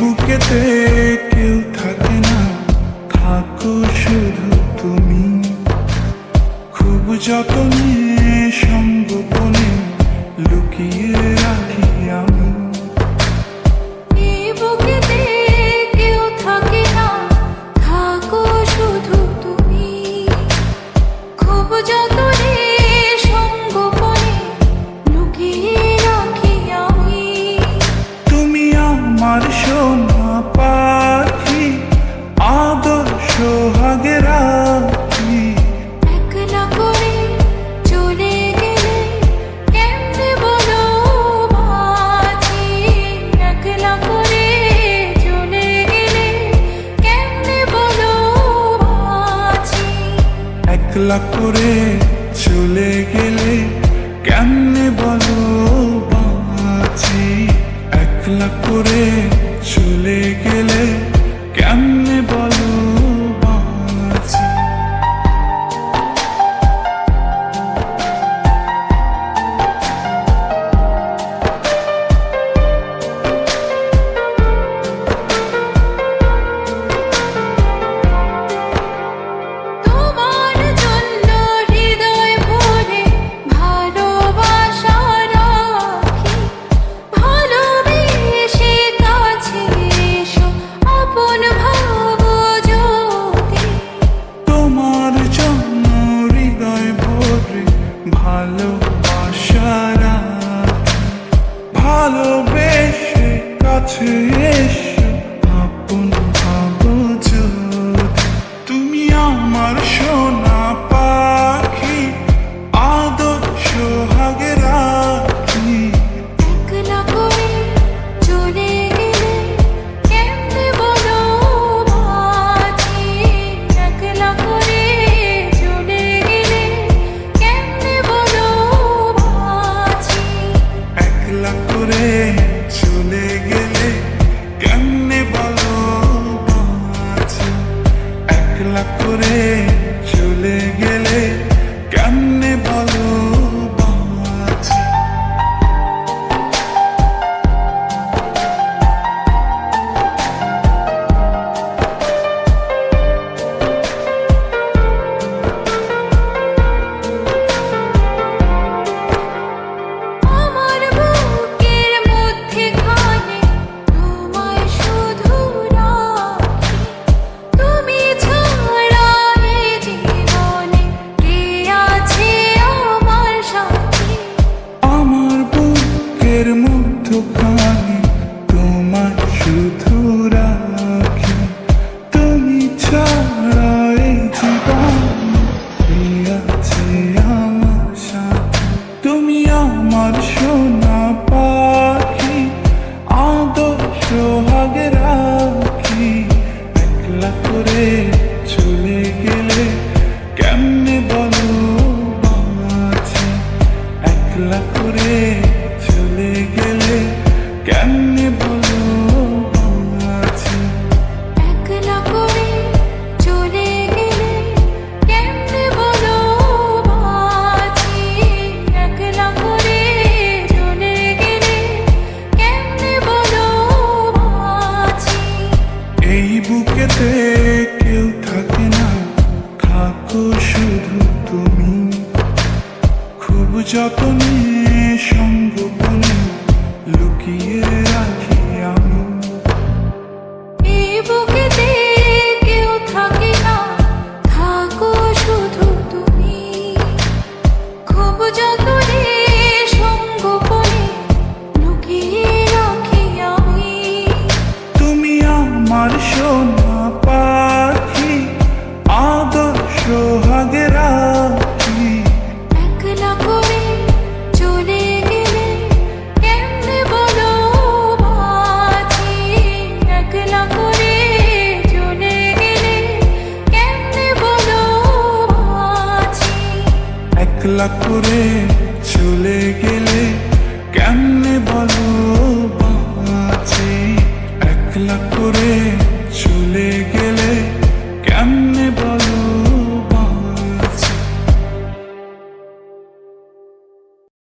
বুকেতে কেউ থাকে না, থাকো শুধু তুমি। খুব যতনে সঙ্গোপনে লুকিয়ে রাখি আমি। এই বুকেতে কেউ থাকে না, থাকো শুধু তুমি। খুব যতনে সঙ্গোপনে লুকিয়ে রাখি আমি। তুমি আমার সোনা পাখি, আদর সোহাগে রাখি। একলা করে চলে গেলে কেমনে বলো বাঁচি। একলা করে চলে গেলে কেমনে বলো বাঁচি। একলা করে চলে গেলে কেমনে বলো বাঁচি। একলা করে চলে গেলে কেমনে বলো বাঁচি। তোমার জন্য হৃদয় ভরে ভালোবাসা রাখি। ভালোবেসে কাছে এসো, আপন ভাবো যদি। তোমার জন্য হৃদয় ভরে ভালোবাসা রাখি। ভালোবেসে কাছে এসো, আপন ভাবো যদি। তুমি আমার সোনা পাখি, আদর সোহাগে রাখি। একলা করে চলে গেলে কেমনে বলো বাঁচি। একলা করে চলে গেলে কেমনে বলো বাঁচি। একলা করে চলে গেলে কেমনে বলো বাঁচি। একলা করে চলে গেলে কেমনে বলো বাঁচি। আমার বুকের মধ্যে খানে তোমায় শুধু রাখি। তুমি ছাড়া এই জীবনে কে আছে আমার সাথী। আমার বুকের মধ্যখানে তোমার শুধু রাখি। তুমি ছাড়া এই জীবনে কে আছে আমার সাথে। তুমি আমার সোনা পাখি, আদর সোহাগে রাখি। একলা করে চলে গেলে কেমনে বলো বাঁচি। একলা করে চলে গেলে কেমনে বলো বাঁচি। একলা করে চলে গেলে কেমনে বলো বাঁচি। একলা করে চলে গেলে কেমনে বলো বাঁচি। এই বুকেতে কেউ থাকে না, থাকো শুধু তুমি। খুব যতনে সঙ্গোপনে লুকিয়ে রাখি আমি। এই বুকেতে কেউ থাকে না, থাকো শুধু তুমি। খুব যতনে সঙ্গোপনে লুকিয়ে রাখি আমি। তুমি আমার সোনা পাখি, আদর সোহাগে রাখি। একলা করে চলে গেলে কেমনে বলো বাঁচি। একলা করে চলে গেলে কেমনে বলো বাঁচি। একলা করে চলে গেলে কেমনে বলো